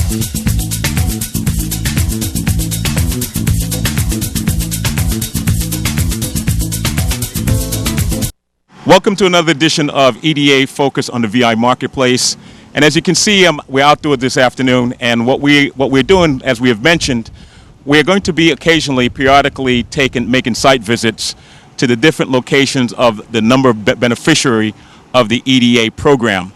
Welcome to another edition of EDA Focus on the VI Marketplace. And as you can see, we're outdoors this afternoon, and what we're doing, as we have mentioned, we're going to be occasionally, periodically making site visits to the different locations of the number of beneficiary of the EDA program.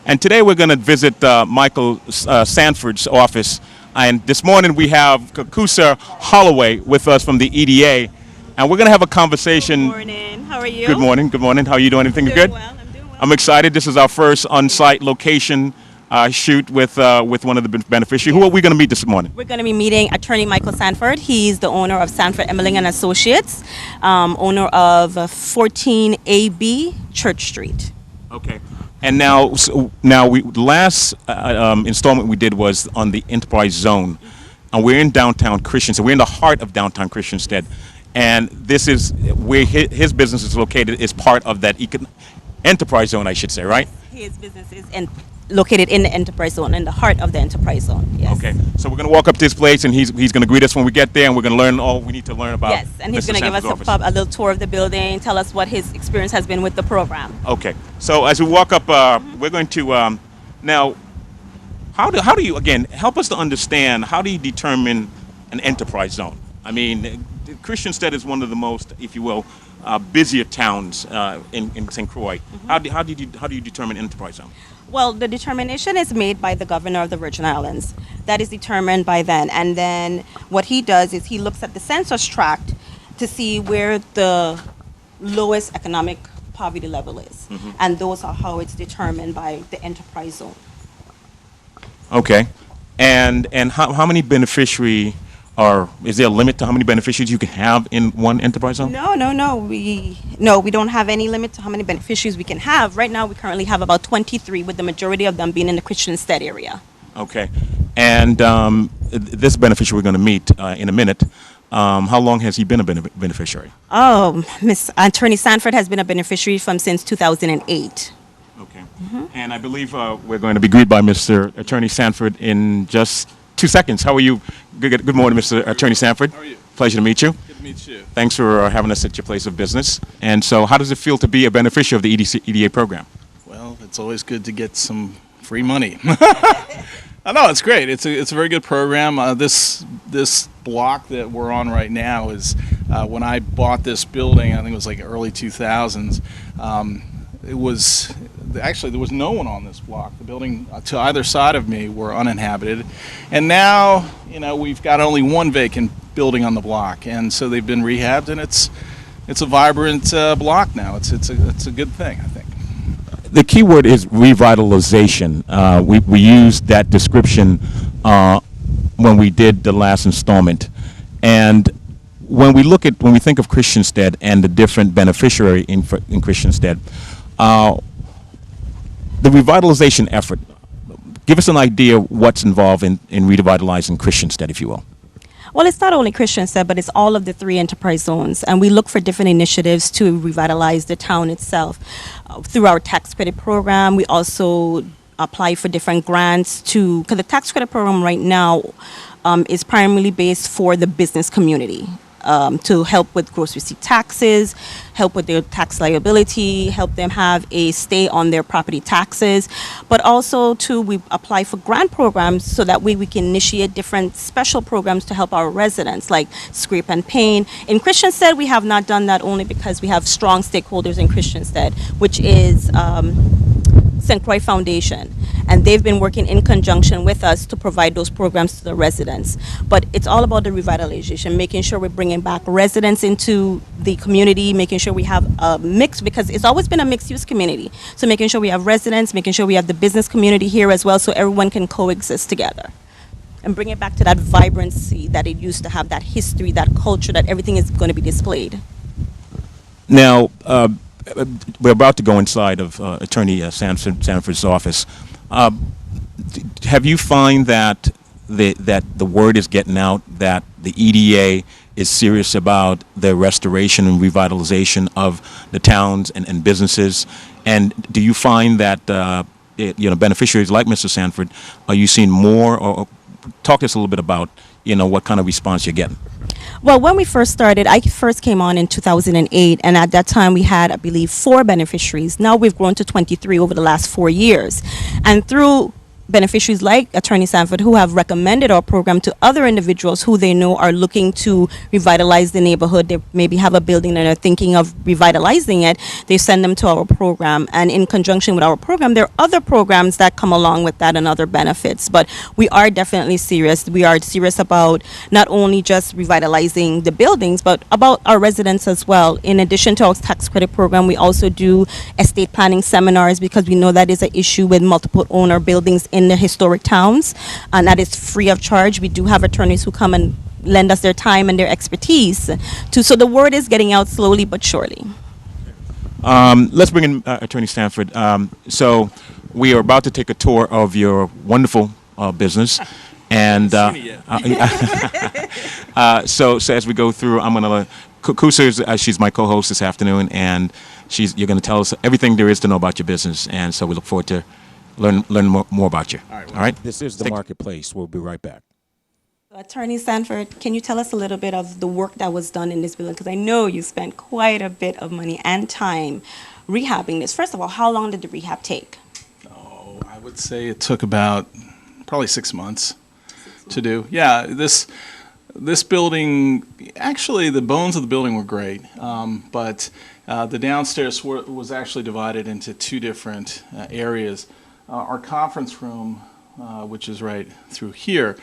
And today we're going to visit Michael Sanford's office. And this morning we have Kakusa Holloway with us from the EDA. And we're going to have a conversation. Good morning. How are you? Good morning. Good morning. How are you doing? Anything good? Well. I'm doing well. I'm excited. This is our first on-site location shoot with one of the beneficiaries. Who are we going to meet this morning? We're going to be meeting Attorney Michael Sanford. He's the owner of Sanford Emmerling and Associates, owner of 14 AB Church Street. Okay. And now the last installment we did was on the Enterprise Zone, and we're in downtown Christiansted. We're in the heart of downtown Christiansted. And this is where his business is located, is part of that enterprise zone, I should say, right? His business is located in the enterprise zone, in the heart of the enterprise zone, yes. Okay, so we're going to walk up to this place, and he's going to greet us when we get there, and we're going to learn all we need to learn about. Yes, and he's going to give us a little tour of the building, tell us what his experience has been with the program. Okay, so as we walk up, we're going to, now, how do you, again, help us to understand, how do you determine an enterprise zone? I mean, Christiansted is one of the most, if you will, busier towns in St. Croix. Mm-hmm. How do you determine enterprise zone? Well, the determination is made by the governor of the Virgin Islands. That is determined by then. And then what he does is he looks at the census tract to see where the lowest economic poverty level is. Mm-hmm. And those are how it's determined by the enterprise zone. Okay. And how many beneficiary, or is there a limit to how many beneficiaries you can have in one enterprise zone? No. We don't have any limit to how many beneficiaries we can have. Right now, we currently have about 23, with the majority of them being in the Christiansted area. Okay. And this beneficiary we're going to meet in a minute, how long has he been a beneficiary? Oh, Miss Attorney Sanford has been a beneficiary since 2008. Okay. Mm-hmm. And I believe we're going to be greeted by Mr. Attorney Sanford in just 2 seconds. How are you? Good morning, Mr. Attorney Sanford. How are you? Pleasure to meet you. Good to meet you. Thanks for having us at your place of business. And so how does it feel to be a beneficiary of the EDA program? Well, it's always good to get some free money. I know, it's great. It's a very good program. This block that we're on right now is, when I bought this building, I think it was like early 2000s, it was, actually there was no one on this block. The building to either side of me were uninhabited, and now we've got only one vacant building on the block, and so they've been rehabbed, and it's a vibrant block now. It's a good thing, I think. The key word is revitalization. We used that description when we did the last installment, and when we think of Christiansted and the different beneficiary in Christiansted. The revitalization effort, give us an idea of what's involved in revitalizing Christiansted, if you will. Well, it's not only Christiansted, but it's all of the 3 enterprise zones. And we look for different initiatives to revitalize the town itself. Through our tax credit program, we also apply for different grants because the tax credit program right now is primarily based for the business community. To help with gross receipt taxes, help with their tax liability, help them have a stay on their property taxes, but also we apply for grant programs so that way we can initiate different special programs to help our residents, like scrape and paint. In Christiansted, we have not done that only because we have strong stakeholders in Christiansted, which is St. Croix Foundation, and they've been working in conjunction with us to provide those programs to the residents. But it's all about the revitalization, making sure we're bringing back residents into the community, making sure we have a mix, because it's always been a mixed-use community. So making sure we have residents, making sure we have the business community here as well, so everyone can coexist together. And bring it back to that vibrancy that it used to have, that history, that culture, that everything is going to be displayed. Now, we're about to go inside of Attorney Sanford's office. Have you find that the word is getting out that the EDA is serious about the restoration and revitalization of the towns and businesses? And do you find that beneficiaries like Mr. Sanford, are you seeing more, or talk to us a little bit about, what kind of response you're getting? Well, when we first started, I first came on in 2008, and at that time we had, I believe, 4 beneficiaries. Now we've grown to 23 over the last 4 years. And through beneficiaries like Attorney Sanford, who have recommended our program to other individuals who they know are looking to revitalize the neighborhood. They maybe have a building and are thinking of revitalizing it. They send them to our program. And in conjunction with our program, there are other programs that come along with that and other benefits. But we are definitely serious. We are serious about not only just revitalizing the buildings, but about our residents as well. In addition to our tax credit program, we also do estate planning seminars, because we know that is an issue with multiple owner buildings in the historic towns, and that is free of charge. We do have attorneys who come and lend us their time and their expertise so the word is getting out slowly but surely. Let's bring in Attorney Sanford. So we are about to take a tour of your wonderful business, and so as we go through, I'm going to Kusa, she's my co-host this afternoon, and you're going to tell us everything there is to know about your business, and so we look forward to learn more about you. All right. This is the marketplace. We'll be right back. Attorney Sanford, can you tell us a little bit of the work that was done in this building? Because I know you spent quite a bit of money and time rehabbing this. First of all, how long did the rehab take? Oh, I would say it took about probably 6 months to do. Yeah, this building, actually the bones of the building were great, but the downstairs was actually divided into 2 different areas. Our conference room, which is right through here,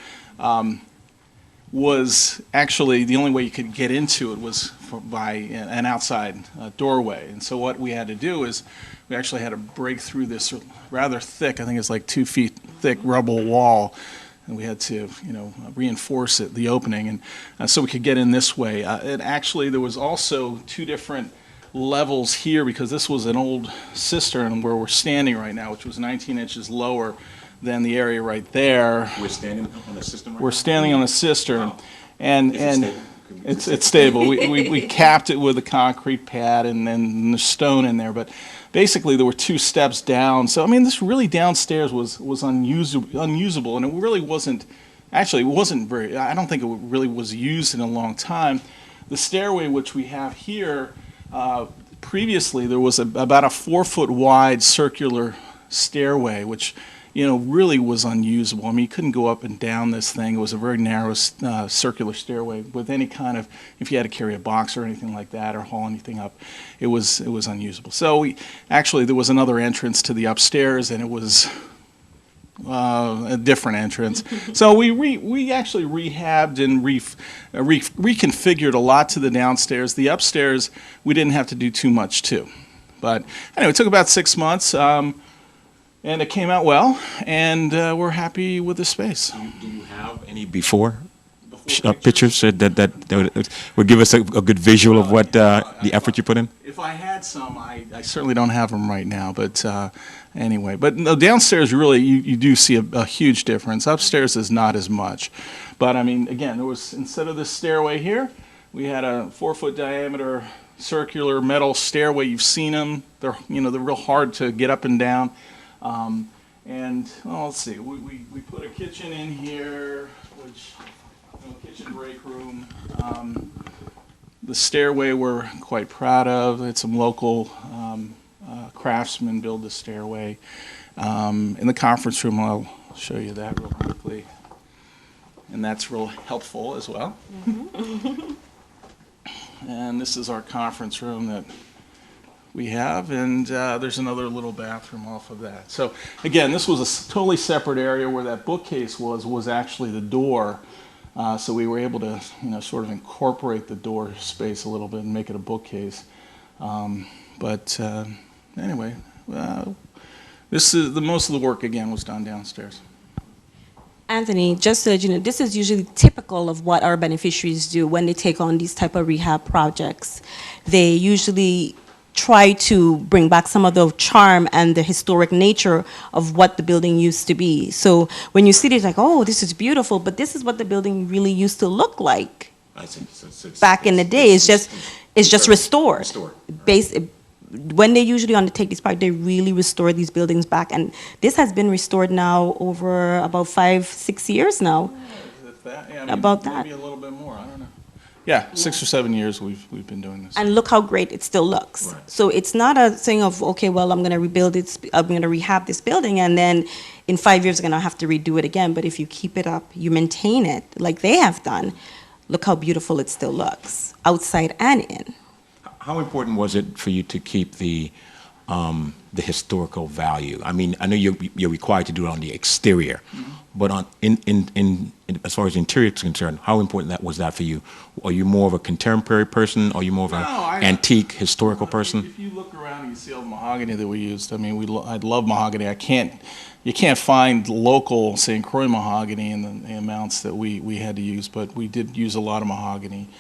was actually the only way you could get into it was by an outside doorway. And so what we had to do is we actually had to break through this rather thick, I think it's like 2 feet thick rubble wall, and we had to, reinforce it, the opening, and so we could get in this way. And actually there was also 2 different levels here, because this was an old cistern where we're standing right now, which was 19 inches lower than the area right there. We're standing on the cistern. We're standing on a cistern, Wow. and it's stable. We capped it with a concrete pad and then the stone in there, but basically there were 2 steps down. So I mean, this really downstairs was unusable, and it really wasn't. Actually, it wasn't very. I don't think it really was used in a long time. The stairway, which we have here. Previously, there was about a 4-foot wide circular stairway, which, really was unusable. I mean, you couldn't go up and down this thing. It was a very narrow circular stairway with any kind of, if you had to carry a box or anything like that or haul anything up, it was unusable. So there was another entrance to the upstairs, and it was a different entrance. So we actually rehabbed and reconfigured a lot to the downstairs. The upstairs, we didn't have to do too much to. But anyway, it took about 6 months, and it came out well, and we're happy with the space. Do you have any before pictures that would give us a good visual of what the effort you put in? If I had some, I certainly don't have them right now, but anyway. But no, downstairs, really, you do see a huge difference. Upstairs is not as much. But, I mean, again, there was, instead of this stairway here, we had a 4-foot diameter circular metal stairway. You've seen them. They're real hard to get up and down. Let's see. We put a kitchen in here, which... kitchen break room. The stairway we're quite proud of. It's some local craftsmen build the stairway. In the conference room, I'll show you that real quickly. And that's real helpful as well. Mm-hmm. And this is our conference room that we have, and there's another little bathroom off of that. So again, this was a totally separate area. Where that bookcase was actually the door. So we were able to, sort of incorporate the door space a little bit and make it a bookcase. Anyway, this is most of the work again was done downstairs. Anthony, just so you know, this is usually typical of what our beneficiaries do when they take on these type of rehab projects. They usually try to bring back some of the charm and the historic nature of what the building used to be. So when you see it, it's like, oh, this is beautiful, but this is what the building really used to look like. I see. So Back in the day. It's just restored. when they usually undertake these projects, they really restore these buildings back. And this has been restored now over about 5-6 years now. Yeah, About that. Maybe a little bit more. I don't know. Yeah, 6 or 7 years we've been doing this. And look how great it still looks. Right. So it's not a thing of, okay, well, I'm going to rebuild it, I'm going to rehab this building, and then in 5 years, I'm going to have to redo it again. But if you keep it up, you maintain it like they have done, look how beautiful it still looks, outside and in. How important was it for you to keep the historical value? I mean, I know you're required to do it on the exterior, but on in as far as the interior is concerned, how important was that for you? Are you more of a contemporary person? Are you more of an antique historical person? If you look around and you see all the mahogany that we used, I mean, I love mahogany. You can't find local St. Croix mahogany in the amounts that we had to use, but we did use a lot of mahogany.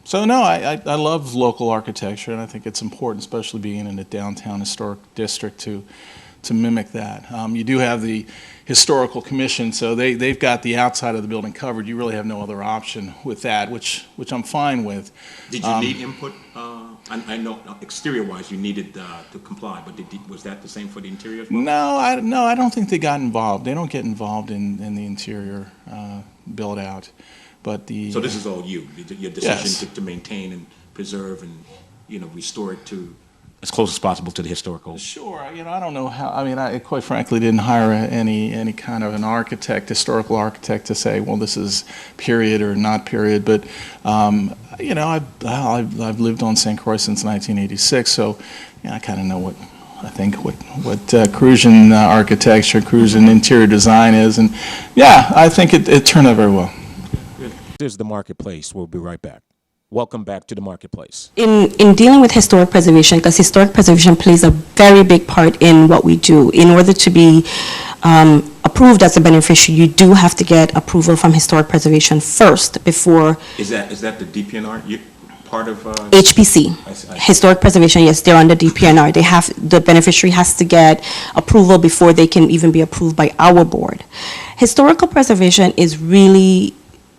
So no, I love local architecture, and I think it's important, especially being in a downtown historic district, to mimic that. You do have the historical commission, so they've got the outside of the building covered. You really have no other option with that, which I'm fine with. Did you need input? I know exterior-wise you needed to comply, but was that the same for the interior as well? No, I don't think they got involved. They don't get involved in the interior build-out. But so this is all you, your decision to maintain and preserve and restore it to as close as possible to the historical. Sure, I don't know how. I mean, I quite frankly didn't hire any kind of an architect, historical architect, to say, well, this is period or not period. But I've lived on St. Croix since 1986, so I kind of know what Crucian architecture, Crucian interior design is, and yeah, I think it turned out very well. This is The Marketplace. We'll be right back. Welcome back to The Marketplace. In dealing with historic preservation, because historic preservation plays a very big part in what we do, in order to be approved as a beneficiary, you do have to get approval from historic preservation first before. Is that the DPNR part of? HPC, I see. historic preservation, yes, they're under DPNR. The beneficiary has to get approval before they can even be approved by our board. Historical preservation is really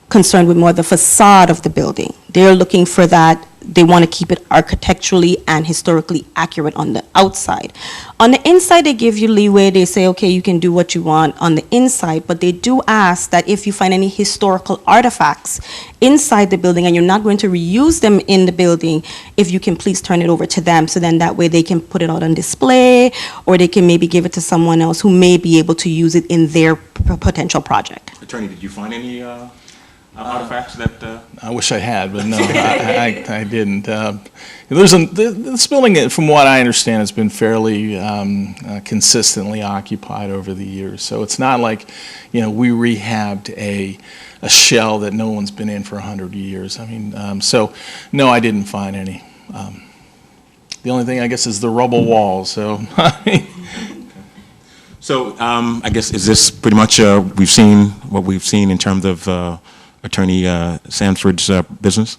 concerned with more the facade of the building. They're looking for that. They want to keep it architecturally and historically accurate on the outside. On the inside, they give you leeway. They say, okay, you can do what you want on the inside, but they do ask that if you find any historical artifacts inside the building and you're not going to reuse them in the building, if you can please turn it over to them, so then that way they can put it out on display, or they can maybe give it to someone else who may be able to use it in their potential project. Attorney, did you find any artifacts that? I wish I had, but no, I didn't. This building, from what I understand, has been fairly consistently occupied over the years. So it's not like, we rehabbed a shell that no one's been in for 100 years. I mean, so no, I didn't find any. The only thing, I guess, is the rubble walls. So. So I guess is this pretty much we've seen in terms of Attorney Sanford's business?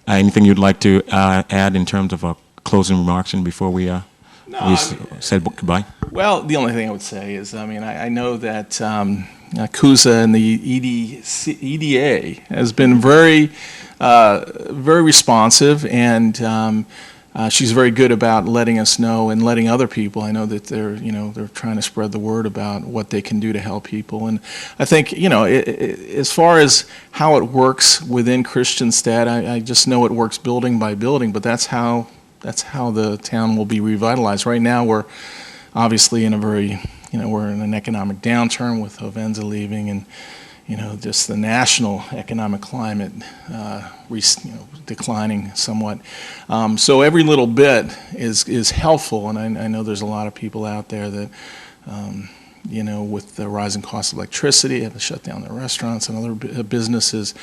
Anything you'd like to add in terms of closing remarks and before we said goodbye? Well, the only thing I would say is, I know that CUSA and the EDA has been very responsive, and she's very good about letting us know and letting other people. I know that they're trying to spread the word about what they can do to help people. And I think, as far as how it works within Christiansted, I just know it works building by building, but that's how the town will be revitalized. Right now, we're obviously in we're in an economic downturn with Hovenza leaving, and just the national economic climate declining somewhat. So every little bit is helpful, and I know there's a lot of people out there that, with the rising cost of electricity, have to shut down their restaurants and other businesses.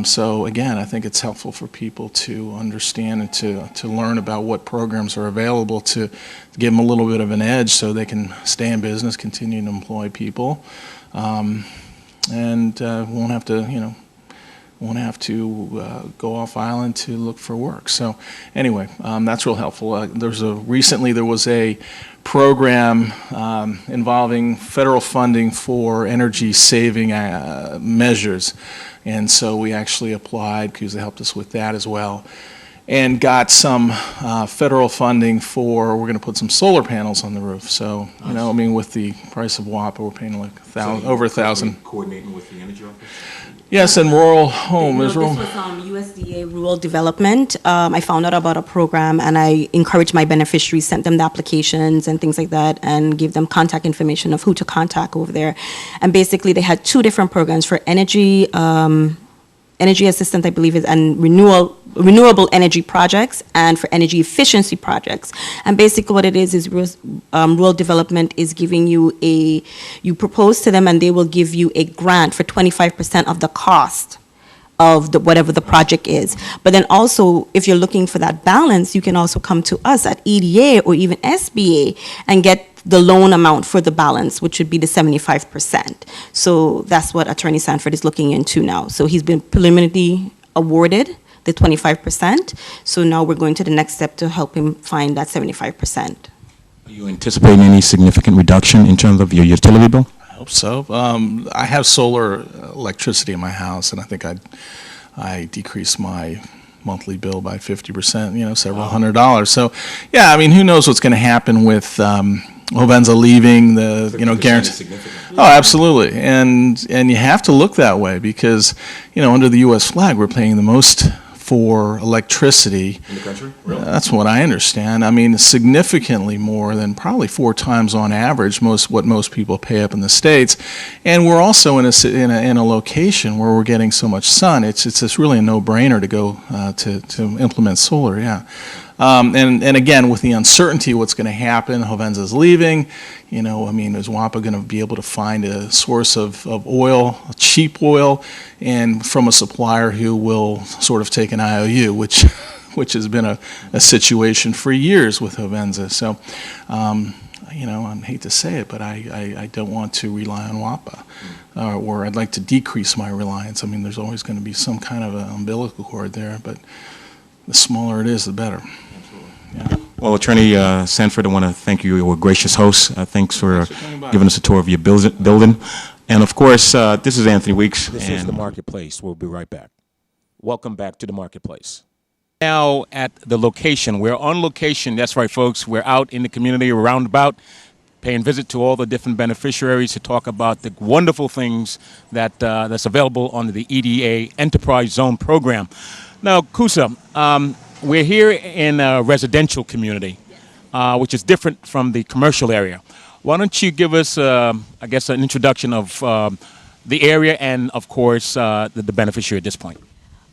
So again, I think it's helpful for people to understand and to learn about what programs are available to give them a little bit of an edge so they can stay in business, continue to employ people. And won't have to go off island to look for work. So anyway, that's real helpful. Recently there was a program involving federal funding for energy saving measures, and so we actually applied because they helped us with that as well. and got some federal funding for, we're going to put some solar panels on the roof. So, you know, I mean, with the price of WAPA, we're paying like over 1,000. Coordinating with the energy office? Yes, and rural home No, is rural. this was USDA Rural Development. I found out about a program, and I encouraged my beneficiaries, sent them the applications and things like that, and gave them contact information of who to contact over there. And basically, they had two different programs for energy assistance, I believe, and renewable energy projects, and for energy efficiency projects. And basically what it is rural development is giving you you propose to them and they will give you a grant for 25% of the cost of whatever the project is. But then also, if you're looking for that balance, you can also come to us at EDA or even SBA and get the loan amount for the balance, which would be the 75%. So that's what Attorney Sanford is looking into now. So he's been preliminarily awarded the 25%. So now we're going to the next step to help him find that 75%. Are you anticipating any significant reduction in terms of your utility bill? I hope so. I have solar electricity in my house, and I think I decreased my monthly bill by 50%, you know, several $100s. So, yeah, I mean, who knows what's going to happen with Hovenza leaving, the, you know, guarantee. Oh, absolutely. And you have to look that way because, you know, under the U.S. flag, we're paying the most for electricity. In the country? Really? That's what I understand. I mean, significantly more than probably 4 times on average what most people pay up in the States. And we're also in a location where we're getting so much sun. It's just really a no-brainer to go to implement solar, yeah. And again, with the uncertainty what's going to happen, Hovenza's leaving, you know, I mean, is WAPA going to be able to find a source of oil, cheap oil, and from a supplier who will sort of take an IOU, which has been a situation for years with Hovenza. So, you know, I hate to say it, but I don't want to rely on WAPA, or I'd like to decrease my reliance. I mean, there's always going to be some kind of an umbilical cord there, but the smaller it is, the better. Yeah. Well, Attorney Sanford, I want to thank you. You're a gracious host. Thanks for giving us a tour of your building. And, of course, this is Anthony Weeks. This is The Marketplace. We'll be right back. Welcome back to The Marketplace. Now at the location. We're on location. That's right, folks. We're out in the community Roundabout, paying visit to all the different beneficiaries to talk about the wonderful things that's available under the EDA Enterprise Zone program. Now, Kusa, we're here in a residential community, which is different from the commercial area. Why don't you give us, I guess, an introduction of the area and, of course, the beneficiary at this point?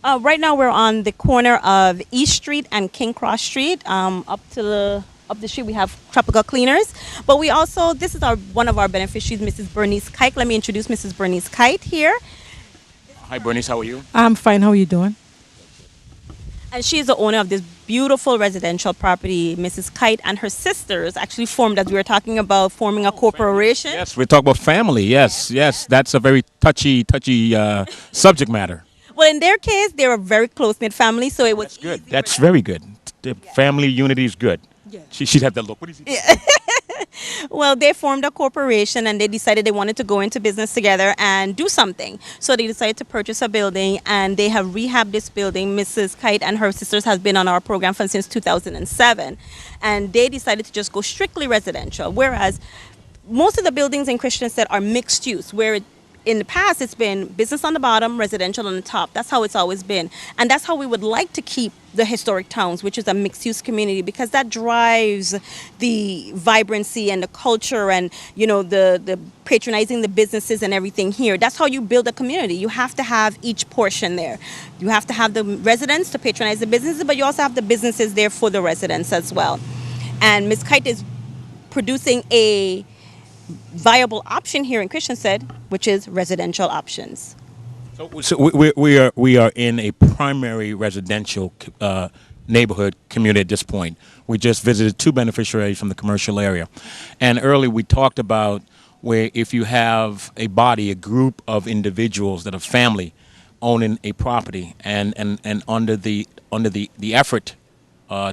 Right now we're on the corner of East Street and King Cross Street. Up the street we have Tropical Cleaners. But we also, this is one of our beneficiaries, Mrs. Bernice Kite. Let me introduce Mrs. Bernice Kite here. Hi, Bernice. How are you? I'm fine. How are you doing? And she's the owner of this beautiful residential property. Mrs. Kite and her sisters actually formed, as we were talking about, forming a corporation. Yes, we're talking about family. Yes. That's a very touchy subject matter. Well, in their case, they're a very close-knit family, so it was Good. That's very good. The family unity is good. Yeah. She'd have that look. What is he? Well, they formed a corporation and they decided they wanted to go into business together and do something. So they decided to purchase a building and they have rehabbed this building. Mrs. Kite and her sisters have been on our program since 2007. And they decided to just go strictly residential, whereas most of the buildings in Christiansted are mixed use, where in the past it's been business on the bottom, residential on the top. That's how it's always been. And that's how we would like to keep the historic towns, which is a mixed-use community, because that drives the vibrancy and the culture and, you know, the patronizing the businesses and everything here. That's how you build a community. You have to have each portion there. You have to have the residents to patronize the businesses, but you also have the businesses there for the residents as well. And Ms. Kite is producing a viable option here in Christiansted, which is residential options. So we are in a primary residential neighborhood community at this point. We just visited 2 beneficiaries from the commercial area, and earlier we talked about where if you have a group of individuals that are family owning a property, and under the effort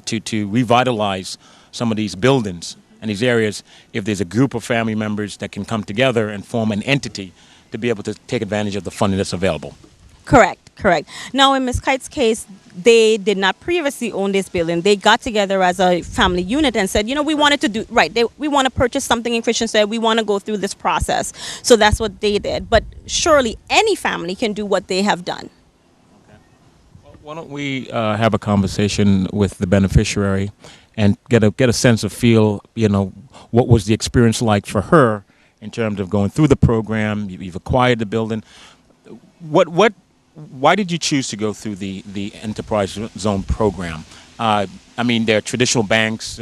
to revitalize some of these buildings and these areas, if there's a group of family members that can come together and form an entity to be able to take advantage of the funding that's available. Correct. Correct. Now, in Ms. Kite's case, they did not previously own this building. They got together as a family unit and said, we wanted to do right. We want to purchase something in Christiansted. We want to go through this process. So that's what they did. But surely any family can do what they have done. Why don't we have a conversation with the beneficiary and get a sense of feel, what was the experience like for her in terms of going through the program? You've acquired the building. Why did you choose to go through the Enterprise Zone program? There are traditional banks.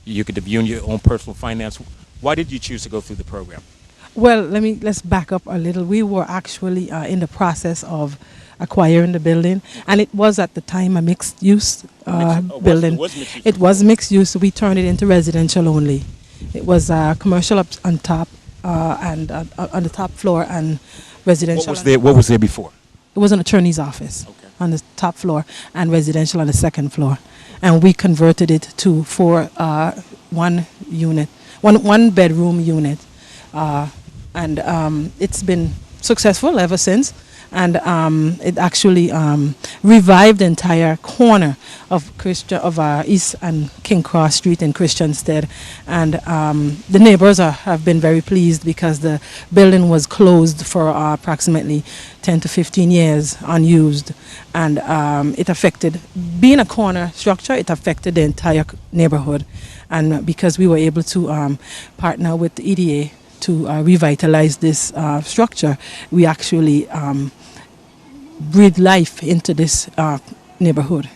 You could have your own personal finance. Why did you choose to go through the program? Well, let's back up a little. We were actually in the process of acquiring the building, and it was at the time a mixed-use building. It was mixed use. So we turned it into residential only. It was commercial up on top and on the top floor, and residential. What was there before? It was an attorney's office on the top floor and residential on the second floor, and we converted it to one bedroom unit, and it's been successful ever since. And it actually revived the entire corner of East and King Cross Street in Christiansted, and the neighbors have been very pleased because the building was closed for approximately 10 to 15 years unused, and it affected, being a corner structure, it affected the entire neighborhood, and because we were able to partner with the EDA to revitalize this structure, we actually breathe life into this neighborhood.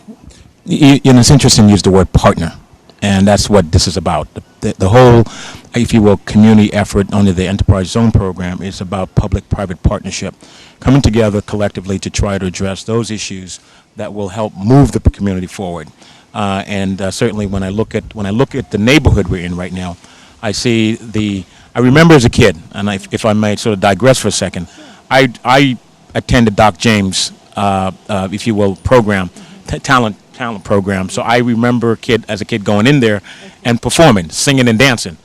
It's interesting you use the word partner, and that's what this is about. The whole, if you will, community effort under the Enterprise Zone program is about public-private partnership, coming together collectively to try to address those issues that will help move the community forward. Certainly, when I look at the neighborhood we're in right now, I remember as a kid, and if I may sort of digress for a second, I attended Doc James, if you will, program, talent program. So I remember as a kid going in there and performing, singing and dancing.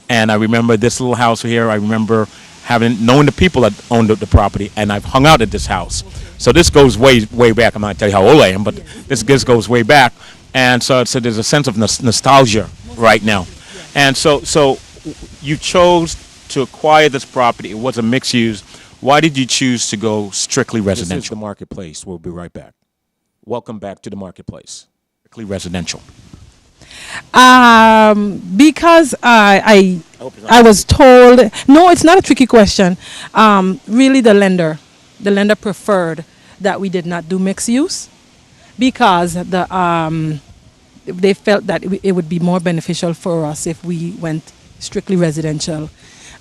And I remember this little house here. I remember knowing the people that owned the property, and I've hung out at this house. So this goes way back. I'm not going to tell you how old I am, but this goes way back. And so there's a sense of nostalgia right now. And so you chose to acquire this property. It was a mixed use. Why did you choose to go strictly residential? This is the Marketplace. We'll be right back. Welcome back to the Marketplace. Strictly residential. Because I was told, no, it's not a tricky question. Really, the lender preferred that we did not do mixed use because they felt that it would be more beneficial for us if we went strictly residential.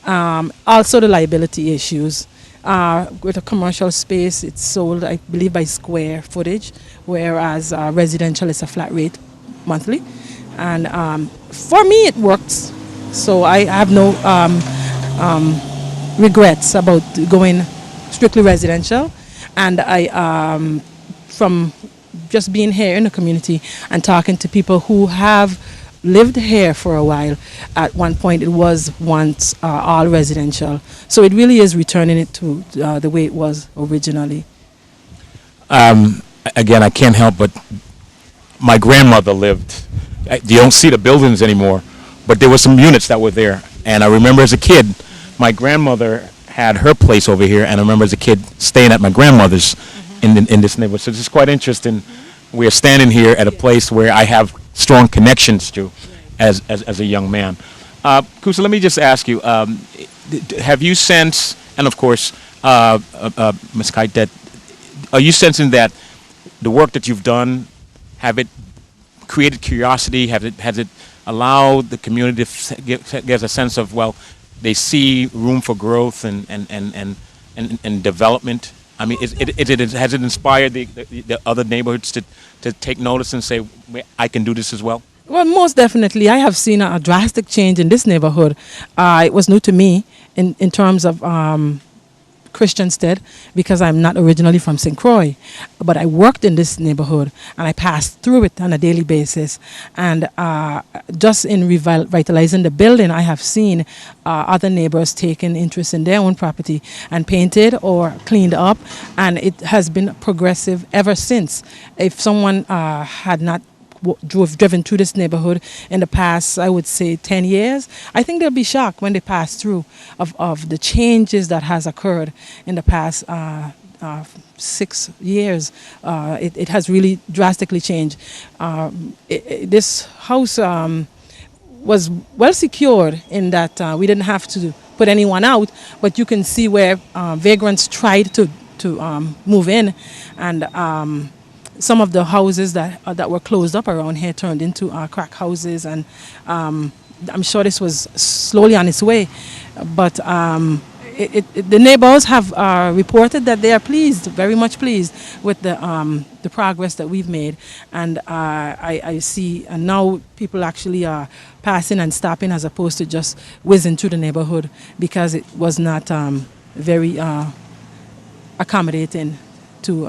Also, the liability issues. With a commercial space, it's sold, I believe, by square footage, whereas residential is a flat rate monthly. And for me, it works. So I have no regrets about going strictly residential. And from just being here in the community and talking to people who have lived here for a while, at one point it was once all residential. So it really is returning it to the way it was originally. Again, I can't help but my grandmother lived. You don't see the buildings anymore, but there were some units that were there. And I remember as a kid, my grandmother had her place over here, and I remember as a kid staying at my grandmother's in this neighborhood. So this is quite interesting. We're standing here at a place where I have strong connections to as a young man. Kusa, let me just ask you, have you sensed, and of course, Ms. Kite, that are you sensing that the work that you've done, have it created curiosity? Has it allowed the community to get a sense of, well, they see room for growth and development? I mean, has it inspired the other neighborhoods to take notice and say, I can do this as well? Well, most definitely. I have seen a drastic change in this neighborhood. It was new to me in terms of Christianstead because I'm not originally from St. Croix, but I worked in this neighborhood and I passed through it on a daily basis. And just in revitalizing the building, I have seen other neighbors taking interest in their own property and painted or cleaned up, and it has been progressive ever since. If someone had not driven through this neighborhood in the past, I would say 10 years, I think they'll be shocked when they pass through of the changes that has occurred in the past 6 years. It has really drastically changed. This house was well secured in that we didn't have to put anyone out, but you can see where vagrants tried to move in, and some of the houses that were closed up around here turned into crack houses, and I'm sure this was slowly on its way. But the neighbors have reported that they are pleased, very much pleased with the progress that we've made. And I see now people actually are passing and stopping as opposed to just whizzing through the neighborhood, because it was not very accommodating to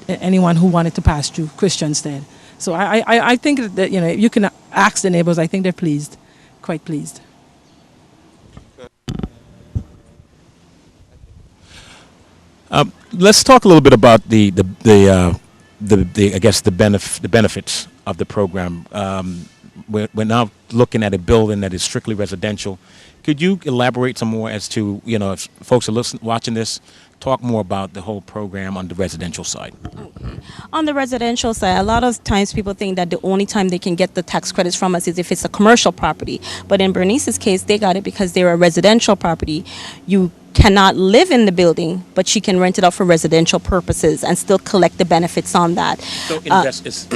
anyone who wanted to pass through Christianstead. So I think that, you know, you can ask the neighbors. I think they're pleased, quite pleased. Let's talk a little bit about the I guess the benefits of the program. We're now looking at a building that is strictly residential. Could you elaborate some more as to, you know, if folks are watching this, talk more about the whole program on the residential side? Okay. On the residential side, a lot of times people think that the only time they can get the tax credits from us is if it's a commercial property. But in Bernice's case, they got it because they're a residential property. You cannot live in the building, but she can rent it out for residential purposes and still collect the benefits on that. So it's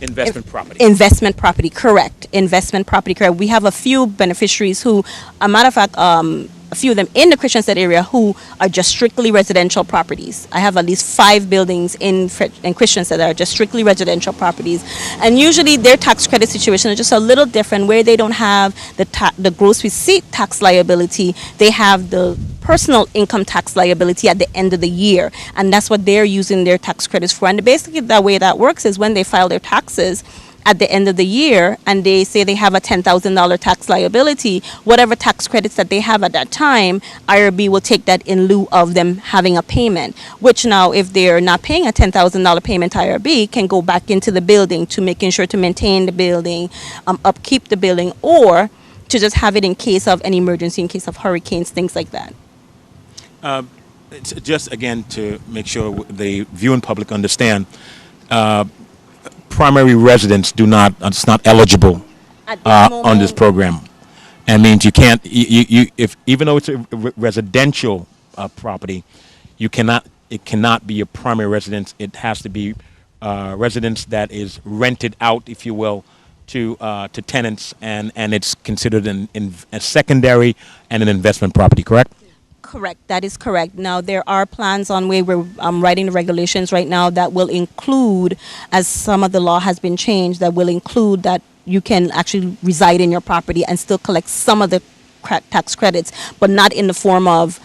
investment property. Investment property, correct. Investment property, correct. We have a few beneficiaries who, a matter of fact, a few of them in the Christianstead area who are just strictly residential properties. I have at least 5 buildings in Christianstead that are just strictly residential properties. And usually their tax credit situation is just a little different, where they don't have the gross receipt tax liability. They have the personal income tax liability at the end of the year. And that's what they're using their tax credits for. And basically the way that works is when they file their taxes at the end of the year and they say they have a $10,000 tax liability, whatever tax credits that they have at that time, IRB will take that in lieu of them having a payment, which now if they're not paying a $10,000 payment to IRB, can go back into the building to making sure to maintain the building, upkeep the building, or to just have it in case of an emergency, in case of hurricanes, things like that. It's just, again, to make sure the viewing public understand, primary residents it's not eligible on this program. And means you can't, if even though it's a residential property, it cannot be a primary residence. It has to be residence that is rented out, if you will, to tenants, and it's considered a secondary and an investment property, correct? Correct. That is correct. Now, there are plans on way we're writing the regulations right now that will include, as some of the law has been changed, that will include that you can actually reside in your property and still collect some of the tax credits, but not in the form of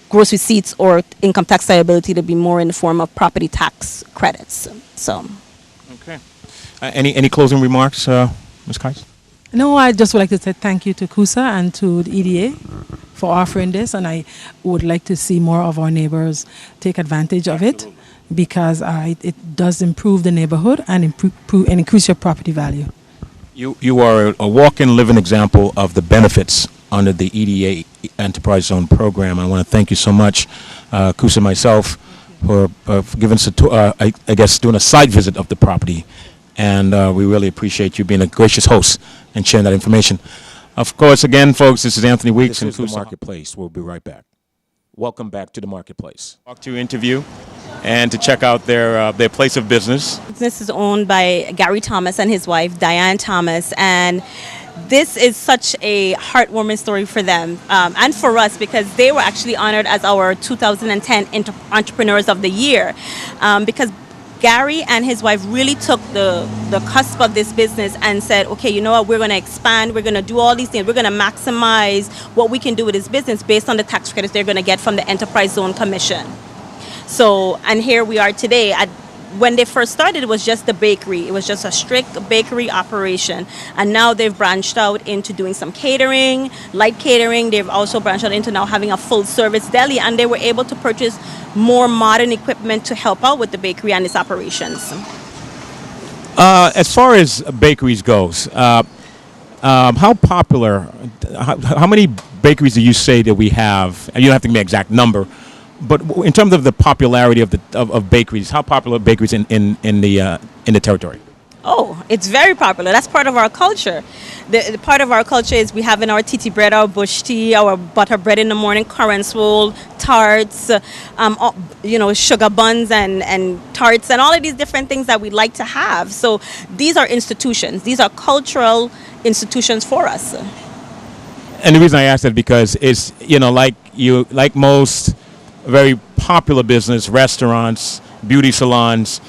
gross receipts or income tax liability, to be more in the form of property tax credits. So. Okay. Any closing remarks, Ms. Kais? No, I just would like to say thank you to KUSA and to the EDA for offering this, and I would like to see more of our neighbors take advantage of it, because it does improve the neighborhood and increase your property value. You are a walking, living example of the benefits under the EDA Enterprise Zone program. I want to thank you so much, KUSA, myself, for giving us I guess doing a site visit of the property. And we really appreciate you being a gracious host and sharing that information. Of course, again, folks, this is Anthony Weeks. This is the Marketplace. We'll be right back. Welcome back to the Marketplace. To interview and to check out their place of business. This is owned by Gary Thomas and his wife, Diane Thomas, and this is such a heartwarming story for them and for us, because they were actually honored as our 2010 Entrepreneurs of the Year, because Gary and his wife really took the cusp of this business and said, okay, you know what, we're going to expand, we're going to do all these things, we're going to maximize what we can do with this business based on the tax credits they're going to get from the Enterprise Zone Commission. So, and here we are today. When they first started, it was just the bakery. It was just a strict bakery operation. And now they've branched out into doing some catering, light catering. They've also branched out into now having a full service deli. And they were able to purchase more modern equipment to help out with the bakery and its operations. As far as bakeries goes, how popular, how many bakeries do you say that we have? And you don't have to give me an exact number, but in terms of the popularity of bakeries, how popular are bakeries in the territory? Oh, it's very popular. That's part of our culture. The part of our culture is we have in our titi bread, our bush tea, our butter bread in the morning, currants roll, tarts, sugar buns and tarts and all of these different things that we like to have. So these are institutions. These are cultural institutions for us. And the reason I ask that because it's, like most very popular business, restaurants, beauty salons,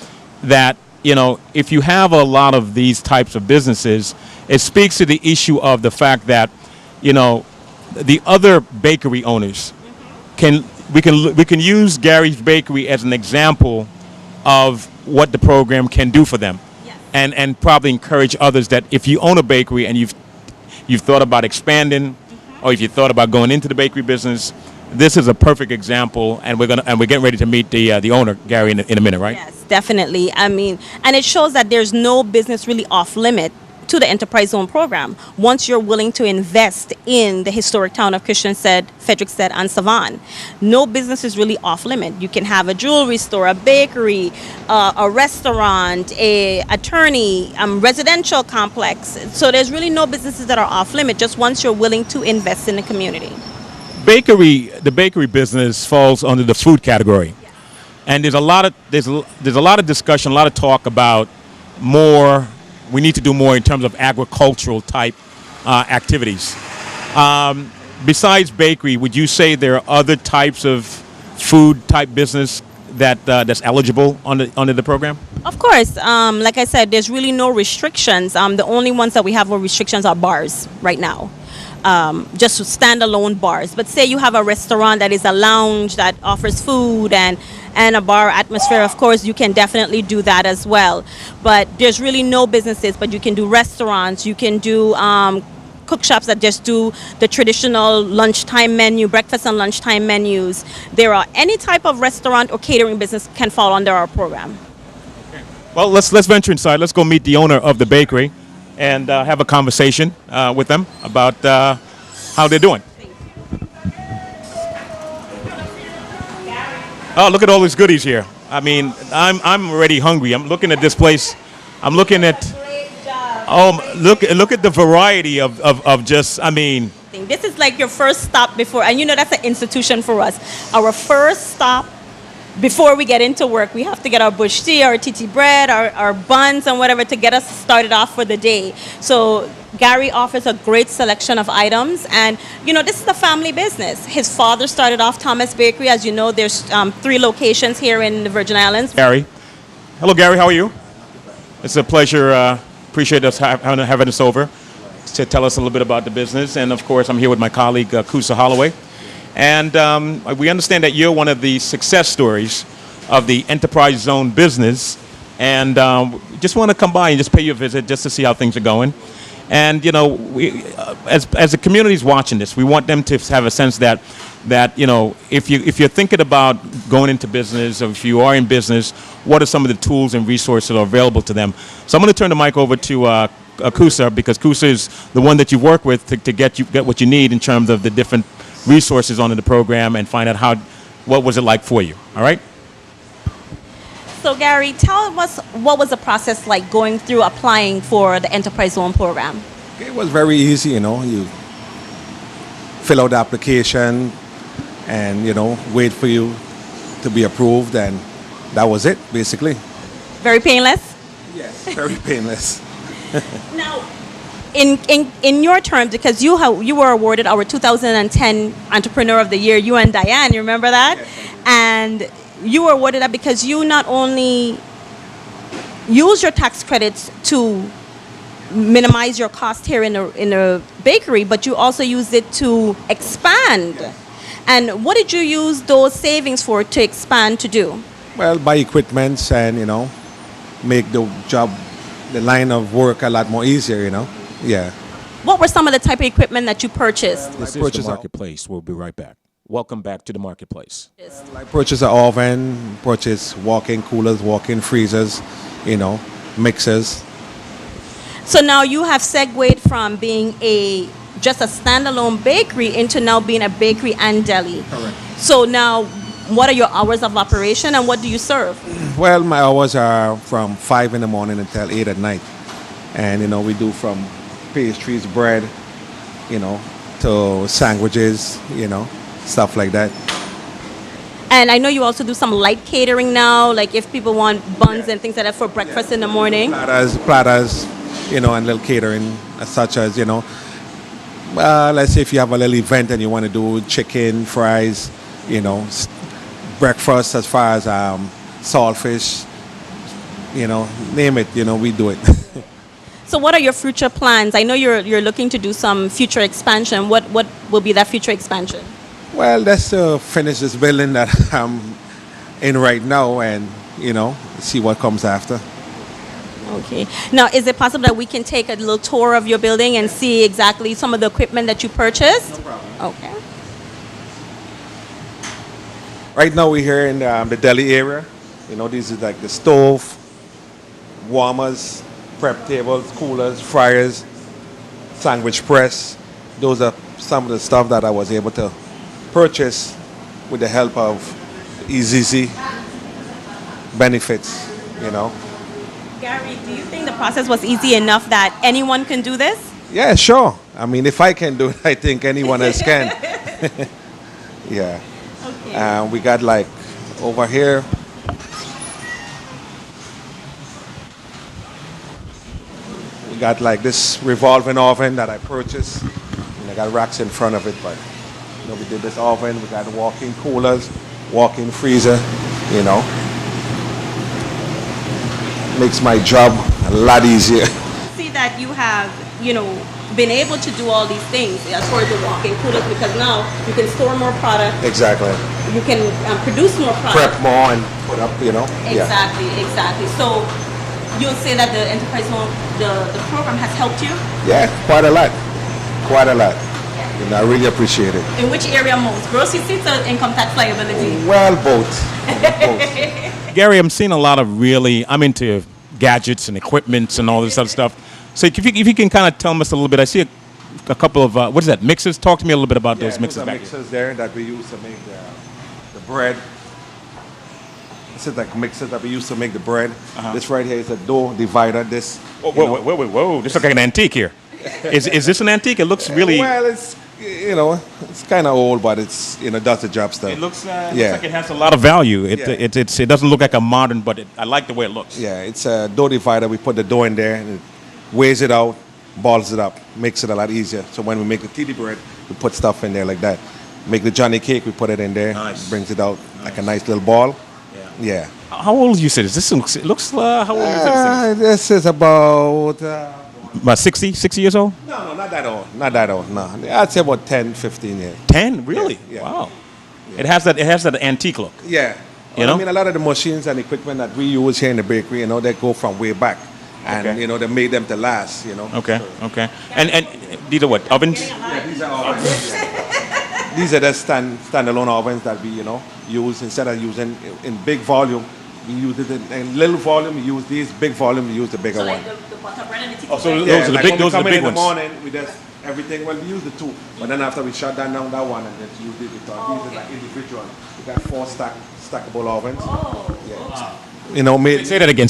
that, if you have a lot of these types of businesses, it speaks to the issue of the fact that, the other bakery owners we can use Gary's Bakery as an example of what the program can do for them. Yes. And probably encourage others that if you own a bakery and you've thought about expanding, or if you thought about going into the bakery business, this is a perfect example, and we're getting ready to meet the owner, Gary, in a minute, right? Yes, definitely. I mean, and it shows that there's no business really off limit to the Enterprise Zone program once you're willing to invest in the historic town of Christiansted, Frederiksted, and Savon. No business is really off limit. You can have a jewelry store, a bakery, a restaurant, a attorney, residential complex. So there's really no businesses that are off limit just once you're willing to invest in the community. The bakery business falls under the food category, and there's a lot of discussion, a lot of talk about more. We need to do more in terms of agricultural type activities. Besides bakery, would you say there are other types of food type business that's eligible under the program? Of course, like I said, there's really no restrictions. The only ones that we have with restrictions are bars right now. Just standalone bars. But say you have a restaurant that is a lounge that offers food and a bar atmosphere, of course, you can definitely do that as well. But there's really no businesses, but you can do restaurants, you can do cook shops that just do the traditional lunchtime menu, breakfast and lunchtime menus. There are any type of restaurant or catering business can fall under our program. Well, let's venture inside. Let's go meet the owner of the bakery and have a conversation with them about how they're doing. Oh, look at all these goodies here. I mean, I'm already hungry. I'm looking at this place. I'm looking at. Look at the variety of just. I mean. This is like your first stop before, and that's an institution for us. Our first stop before we get into work, we have to get our bush tea, our titi bread, our buns and whatever to get us started off for the day. So Gary offers a great selection of items, and this is a family business. His father started off Thomas Bakery. As you know, there's 3 locations here in the Virgin Islands. Gary. Hello, Gary. How are you? It's a pleasure. Appreciate us having us over to tell us a little bit about the business. And of course, I'm here with my colleague, Kusa Holloway. And we understand that you're one of the success stories of the Enterprise Zone business. And just want to come by and just pay you a visit just to see how things are going. And, we, as the community is watching this, we want them to have a sense that if you're thinking about going into business, or if you are in business, what are some of the tools and resources that are available to them? So I'm going to turn the mic over to Kusa, because Kusa is the one that you work with to get what you need in terms of the different resources under the program, and find out what was it like for you. All right? So Gary, tell us what was the process like going through applying for the Enterprise Zone program? It was very easy, you fill out the application and, wait for you to be approved, and that was it, basically. Very painless? Yes, very painless. Now, in your terms, because you were awarded our 2010 Entrepreneur of the Year, you and Diane, you remember that? Yes. And you were awarded that because you not only use your tax credits to minimize your cost here in a bakery, but you also use it to expand. And what did you use those savings for to expand to do? Well, buy equipments and, make the job, the line of work a lot more easier, Yeah. What were some of the type of equipment that you purchased? This is purchase the a- marketplace. We'll be right back. Welcome back to the marketplace. I purchase an oven, purchase walk-in coolers, walk-in freezers, mixers. So now you have segued from being just a standalone bakery into now being a bakery and deli. Correct. So now, what are your hours of operation and what do you serve? Well, my hours are from 5 in the morning until 8 at night. And, we do from pastries, bread, to sandwiches, stuff like that. And I know you also do some light catering now, like if people want buns and things like that for breakfast in the morning. Platters, and little catering, such as, let's say if you have a little event and you want to do chicken, fries, breakfast as far as saltfish, name it, we do it. So what are your future plans? I know you're looking to do some future expansion. What will be that future expansion? Well, let's finish this building that I'm in right now and, see what comes after. Okay. Now, is it possible that we can take a little tour of your building and see exactly some of the equipment that you purchased? No problem. Okay. Right now we're here in the deli area. These is like the stove, warmers, prep tables, coolers, fryers, sandwich press. Those are some of the stuff that I was able to purchase with the help of EZZ benefits, Gary, do you think the process was easy enough that anyone can do this? Yeah, sure. I mean, if I can do it, I think anyone else can. Yeah. Okay. We got like over here. We got like this revolving oven that I purchased. And I got racks in front of it, but we did this oven. We got walk-in coolers, walk-in freezer. Makes my job a lot easier. See that you have, been able to do all these things as far as the walk-in coolers because now you can store more product. Exactly. You can produce more product. Prep more and put up, Yeah. Exactly. So you'll say that the enterprise home, the program has helped you? Yeah, quite a lot. I really appreciate it. In which area most? Gross receipts or income tax liability? Well, both. Gary, I'm seeing a lot of I'm into gadgets and equipment and all this other stuff. So if you can kind of tell us a little bit, I see a couple of, what is that, mixers? Talk to me a little bit about those mixers Those are back mixers there that we use to make the bread. This is like mixers that we use to make the bread. This right here is a dough divider. This. Whoa. This looks like an antique here. Is this an antique? It looks really... Well, it's, it's kind of old, but it's, does the job still. It looks like it has a lot of value. It doesn't look like a modern, but I like the way it looks. Yeah, it's a dough divider. We put the dough in there and it weighs it out, balls it up, makes it a lot easier. So when we make the titty bread, we put stuff in there like that. Make the Johnny cake, we put it in there. Nice. Brings it out like a nice little ball. Yeah. How old you said this? It looks, how old is this? This is about 60 years old? No, not that old. No, I'd say about 10, 15 years. 10? Really? Yeah. Wow. Yeah. It has that antique look. Yeah. You know? I mean, a lot of the machines and equipment that we use here in the bakery, they go from way back. And, Okay. they made them to last, Okay. And these are what, ovens? Yeah, these are ovens. These are the standalone ovens that we, use instead of using in big volume. We use it in little volume. We use these big volume. We use the bigger one. the butter bread and the tiki Oh, so bread? those are the like big- when we those are come the in big in ones. the morning, we just everything. Well, we use the two, but then after we shut down that one and just use it because these are like individual. We got 4 stackable ovens. Yeah. Made Say that again.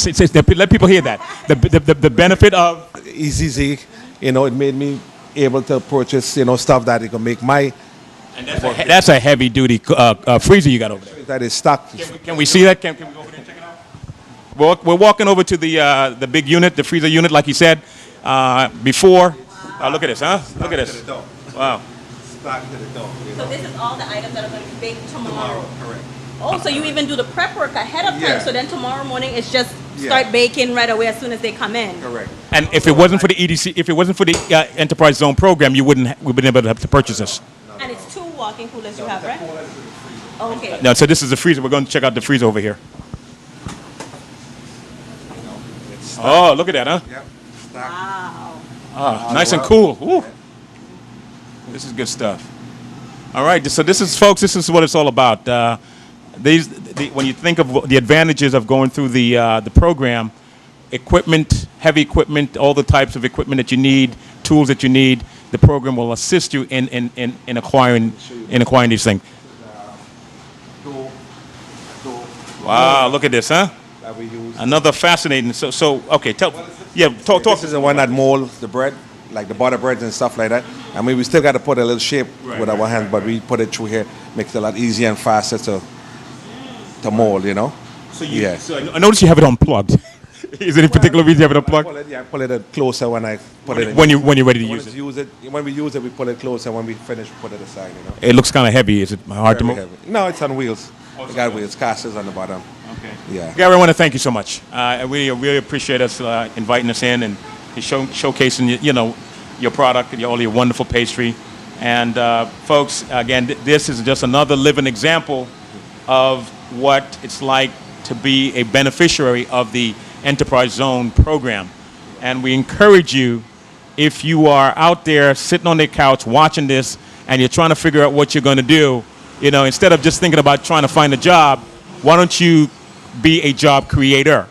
Let people hear that. The benefit of... easy. It made me able to purchase stuff that it can make my And that's a heavy duty freezer you got over there. that is stock. Can we see that? Can we go over there and check it out? We're walking over to the big unit, the freezer unit, like you said before. Look at this, huh? Look at this. Wow. Stock to the dough. So this is all the items that are going to be baked tomorrow. Correct. Oh, so you even do the prep work ahead of time. Yeah. So then tomorrow morning it's just start baking right away as soon as they come in. Correct. And if it wasn't for the EDC, if it wasn't for the Enterprise Zone program, you wouldn't we wouldn't be able to have to purchase this. And it's 2 walk-in coolers you have, right? Okay. Now, so this is the freezer. We're going to check out the freezer over here. Oh, look at that, huh? Yep. Wow. Ah, nice and cool. Ooh. This is good stuff. All right, so this is, folks, this is what it's all about. When you think of the advantages of going through the program, equipment, heavy equipment, all the types of equipment that you need, tools that you need, the program will assist you in acquiring these things. Wow, look at this, huh? That we use. Another fascinating. So okay, talk. This is the one that molds the bread, like the butter breads and stuff like that. I mean, we still got to put a little shape with our hands, but we put it through here, makes it a lot easier and faster to mold, you know? So I notice you have it unplugged. Is there any particular reason you have it unplugged? I pull it closer when I put it in. When you're ready to use it. When we use it, we pull it closer. When we finish, we put it aside, you know? It looks kind of heavy. Is it hard to Very move? heavy. No, it's on wheels. It got wheels, casters on the bottom. Okay. Yeah. Gary, I want to thank you so much. I really appreciate us inviting us in and showcasing your product and all your wonderful pastry. And folks, again, this is just another living example of what it's like to be a beneficiary of the Enterprise Zone program. And we encourage you, if you are out there sitting on the couch watching this and you're trying to figure out what you're going to do, instead of just thinking about trying to find a job, why don't you be a job creator?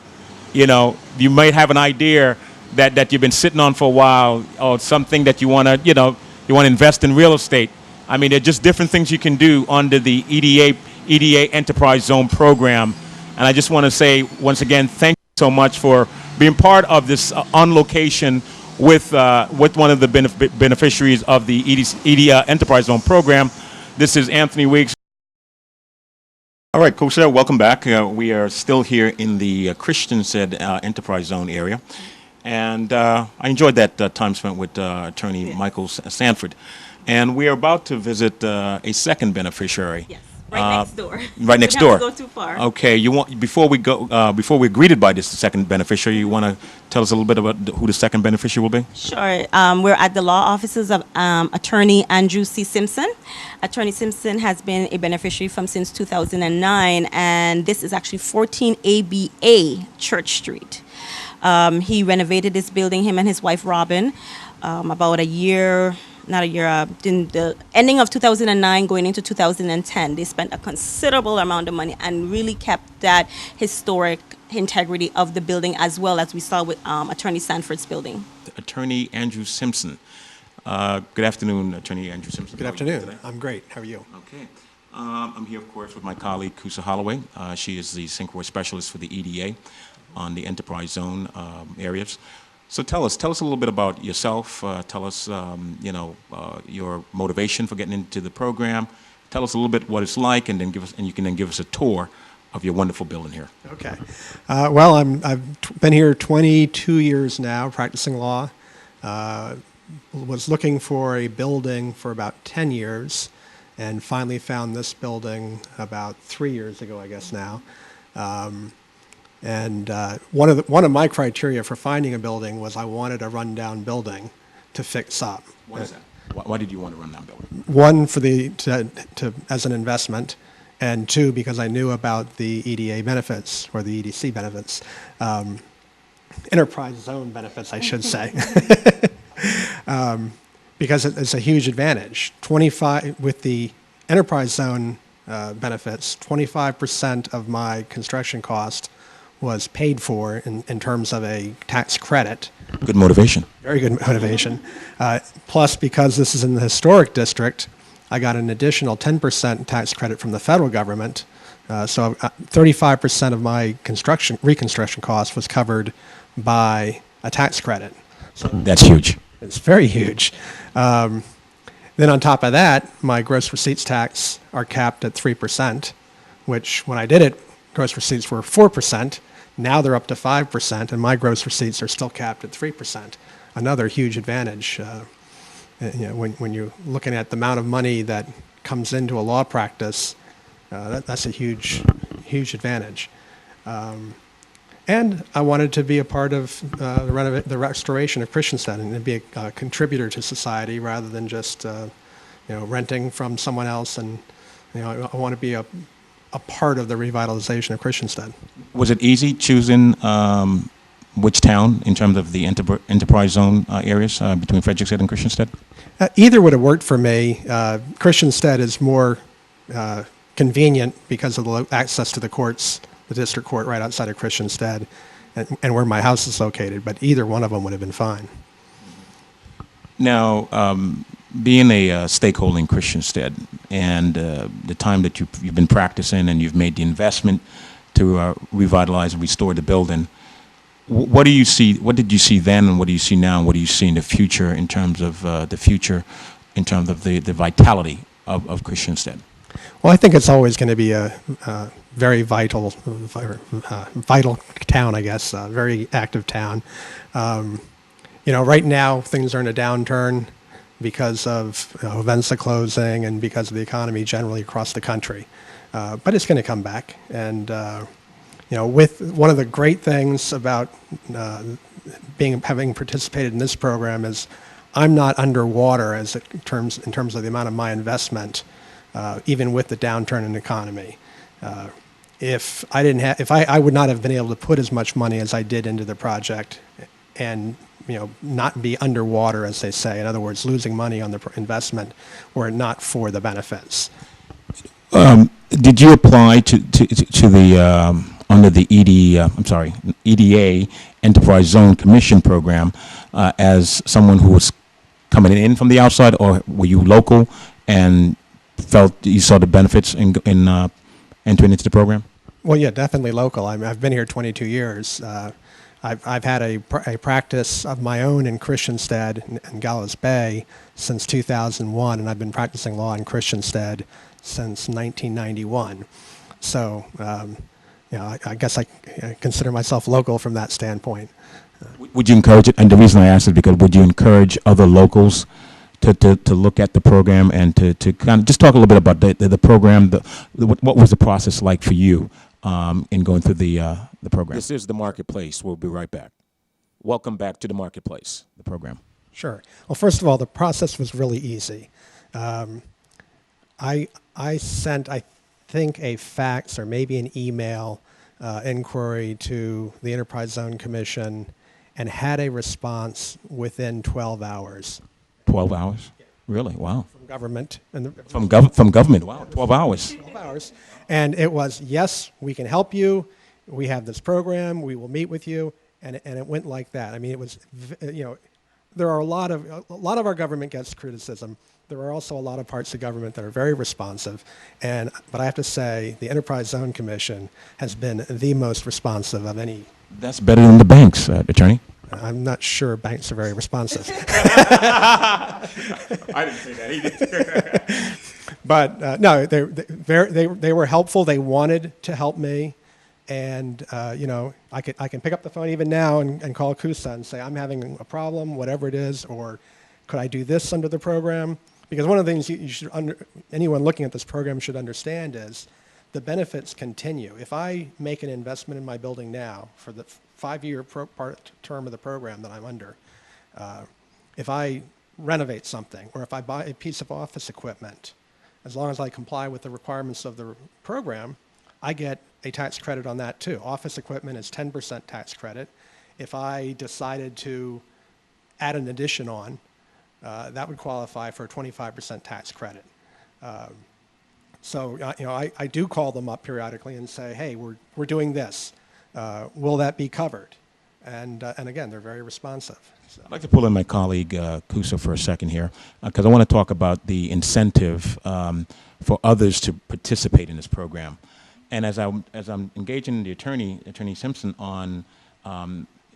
You might have an idea that you've been sitting on for a while, or something that you want to invest in real estate. I mean, there are just different things you can do under the EDA Enterprise Zone program. And I just want to say, once again, thank you so much for being part of this on location with one of the beneficiaries of the EDA Enterprise Zone program. This is Anthony Weeks. All right, Kosha, welcome back. We are still here in the Christian-said Enterprise Zone area. And I enjoyed that time spent with Attorney Michael Sanford. And we are about to visit a second beneficiary. Yes, right next door. Right next We door. don't have to go too far. Okay, before we're greeted by this second beneficiary, you want to tell us a little bit about who the second beneficiary will be? Sure. We're at the law offices of Attorney Andrew C. Simpson. Attorney Simpson has been a beneficiary since 2009, and this is actually 14 ABA Church Street. He renovated this building, him and his wife Robin, about in the ending of 2009 going into 2010. They spent a considerable amount of money and really kept that historic integrity of the building, as well as we saw with Attorney Sanford's building. Attorney Andrew Simpson. Good afternoon, Attorney Andrew Simpson. Good afternoon. I'm great. How are you? Okay. I'm here, of course, with my colleague, Kusa Holloway. She is the Synchro specialist for the EDA on the Enterprise Zone areas. So tell us a little bit about yourself. Tell us, your motivation for getting into the program. Tell us a little bit what it's like, and then you can give us a tour of your wonderful building here. Okay. Well, I've been here 22 years now, practicing law. Was looking for a building for about 10 years, and finally found this building about 3 years ago, I guess now. And one of my criteria for finding a building was I wanted a rundown building to fix up. Why is that? Why did you want a rundown building? One, for as an investment, and two, because I knew about the EDA benefits, or the EDC benefits, Enterprise Zone benefits, I should say, because it's a huge advantage. 25 with the Enterprise Zone benefits, 25% of my construction cost was paid for in terms of a tax credit. Good motivation. Very good motivation. Plus, because this is in the historic district, I got an additional 10% tax credit from the federal government. So 35% of my reconstruction cost was covered by a tax credit. So that's huge. It's very huge. Then on top of that, my gross receipts tax are capped at 3%, which when I did it, gross receipts were 4%. Now they're up to 5%, and my gross receipts are still capped at 3%. Another huge advantage. When you're looking at the amount of money that comes into a law practice, that's a huge advantage. And I wanted to be a part of the restoration of Christiansted and to be a contributor to society rather than just renting from someone else. And I want to be a part of the revitalization of Christiansted. Was it easy choosing which town in terms of the enterprise zone areas between Fredericksted and Christiansted? Either would have worked for me. Christiansted is more convenient because of the access to the courts, the district court right outside of Christiansted, and where my house is located. But either one of them would have been fine. Now, being a stakeholder in Christiansted and the time that you've been practicing and you've made the investment to revitalize and restore the building, what do you see? What did you see then, and what do you see now? And what do you see in the future in terms of the vitality of Christiansted? Well, I think it's always going to be a very vital town, I guess, a very active town. Right now things are in a downturn because of events are closing and because of the economy generally across the country. But it's going to come back. And, with one of the great things about having participated in this program is I'm not underwater in terms of the amount of my investment, even with the downturn in the economy. If I would not have been able to put as much money as I did into the project and not be underwater, as they say. In other words, losing money on the investment were it not for the benefits. Did you apply to the under the EDA Enterprise Zone Commission program as someone who was coming in from the outside, or were you local and felt you saw the benefits in entering into the program? Well, yeah, definitely local. I've been here 22 years. I've had a practice of my own in Christiansted and Gallows Bay since 2001, and I've been practicing law in Christiansted since 1991. So, I guess I consider myself local from that standpoint. Would you encourage it? And the reason I asked is because would you encourage other locals to look at the program and to kind of just talk a little bit about the program? What was the process like for you in going through the program? This is The Marketplace. We'll be right back. Welcome back to The Marketplace, the program. Sure. Well, first of all, the process was really easy. I sent, I think, a fax or maybe an email inquiry to the Enterprise Zone Commission and had a response within 12 hours. 12 hours? Really? Wow. From government. From government? Wow, 12 hours. 12 hours. And it was, yes, we can help you. We have this program. We will meet with you. And it went like that. I mean, it was, there are a lot of our government gets criticism. There are also a lot of parts of government that are very responsive. But I have to say, the Enterprise Zone Commission has been the most responsive of any. That's better than the banks, Attorney. I'm not sure banks are very responsive. I didn't say that either. But no, they were helpful. They wanted to help me. And, I can pick up the phone even now and call CUSA and say, I'm having a problem, whatever it is, or could I do this under the program? Because one of the things anyone looking at this program should understand is the benefits continue. If I make an investment in my building now for the 5-year term of the program that I'm under, if I renovate something or if I buy a piece of office equipment, as long as I comply with the requirements of the program, I get a tax credit on that too. Office equipment is 10% tax credit. If I decided to add an addition on, that would qualify for a 25% tax credit. So I do call them up periodically and say, hey, we're doing this. Will that be covered? And again, they're very responsive. So. I'd like to pull in my colleague CUSA for a second here, because I want to talk about the incentive for others to participate in this program. And as I'm engaging the Attorney Simpson on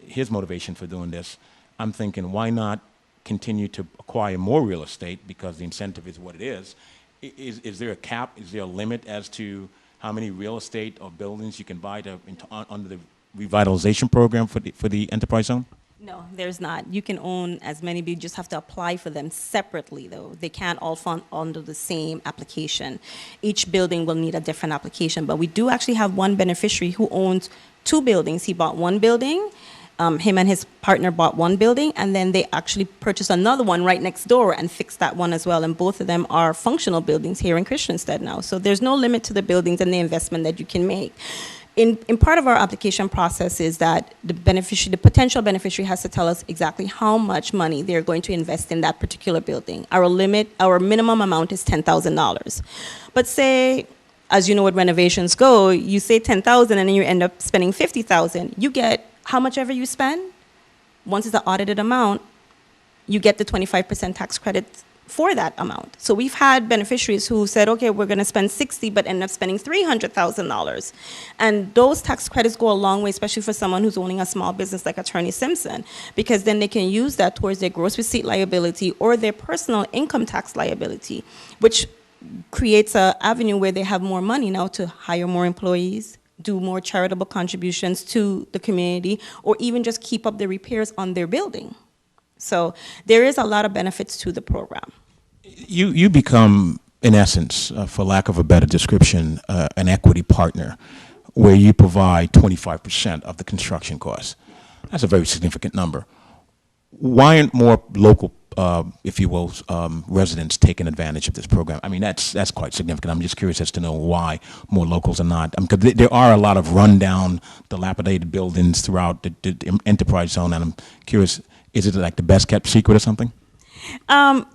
his motivation for doing this, I'm thinking, why not continue to acquire more real estate, because the incentive is what it is. Is there a cap? Is there a limit as to how many real estate or buildings you can buy under the revitalization program for the enterprise zone? No, there's not. You can own as many, but you just have to apply for them separately, though. They can't all fall under the same application. Each building will need a different application, but we do actually have one beneficiary who owns 2 buildings. He bought 1 building. Him and his partner bought 1 building, and then they actually purchased another one right next door and fixed that one as well. And both of them are functional buildings here in Christiansted now. So there's no limit to the buildings and the investment that you can make. In part of our application process is that the potential beneficiary has to tell us exactly how much money they're going to invest in that particular building. Our minimum amount is $10,000. But say, as you know, with renovations go, you say 10,000 and then you end up spending 50,000. You get how much ever you spend. Once it's an audited amount, you get the 25% tax credit for that amount. So we've had beneficiaries who said, okay, we're going to spend 60, but end up spending $300,000. And those tax credits go a long way, especially for someone who's owning a small business like Attorney Simpson, because then they can use that towards their gross receipt liability or their personal income tax liability, which creates an avenue where they have more money now to hire more employees, do more charitable contributions to the community, or even just keep up the repairs on their building. So there is a lot of benefits to the program. You become, in essence, for lack of a better description, an equity partner, where you provide 25% of the construction costs. That's a very significant number. Why aren't more local, if you will, residents taking advantage of this program? I mean, that's quite significant. I'm just curious as to know why more locals are not. Because there are a lot of rundown, dilapidated buildings throughout the enterprise zone, and I'm curious, is it like the best kept secret or something?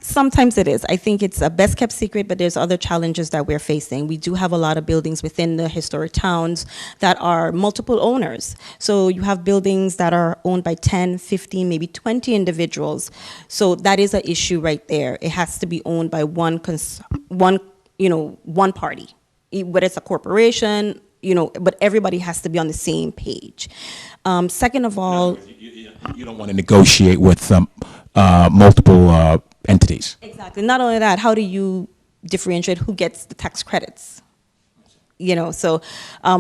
Sometimes it is. I think it's a best kept secret, but there's other challenges that we're facing. We do have a lot of buildings within the historic towns that are multiple owners. So you have buildings that are owned by 10, 15, maybe 20 individuals. So that is an issue right there. It has to be owned by one party, whether it's a corporation, but everybody has to be on the same page. Second of all, you don't want to negotiate with multiple entities. Exactly. Not only that, how do you differentiate who gets the tax credits? So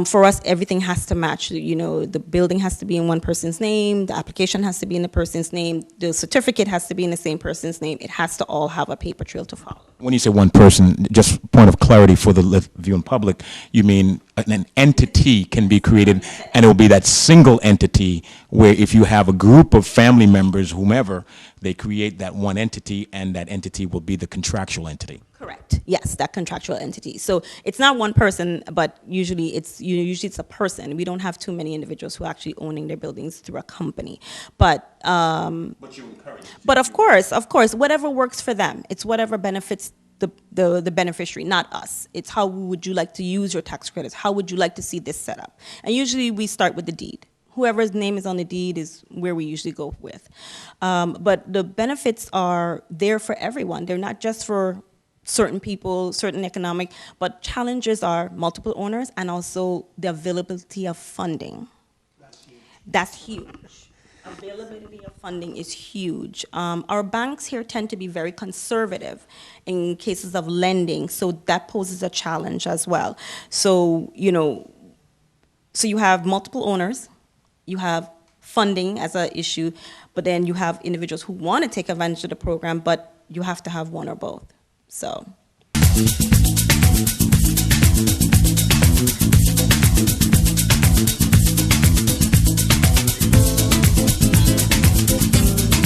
for us, everything has to match. The building has to be in one person's name, the application has to be in the person's name, the certificate has to be in the same person's name. It has to all have a paper trail to follow. When you say one person, just point of clarity for the viewing public, you mean an entity can be created, and it will be that single entity where if you have a group of family members, whomever, they create that one entity, and that entity will be the contractual entity. Correct. Yes, that contractual entity. So it's not one person, but usually it's a person. We don't have too many individuals who are actually owning their buildings through a company. But you encourage. But of course, whatever works for them. It's whatever benefits the beneficiary, not us. It's how would you like to use your tax credits? How would you like to see this set up? And usually we start with the deed. Whoever's name is on the deed is where we usually go with. But the benefits are there for everyone. They're not just for certain people, certain economic, but challenges are multiple owners and also the availability of funding. That's huge. Availability of funding is huge. Our banks here tend to be very conservative in cases of lending, so that poses a challenge as well. So you have multiple owners, you have funding as an issue, but then you have individuals who want to take advantage of the program, but you have to have one or both. So.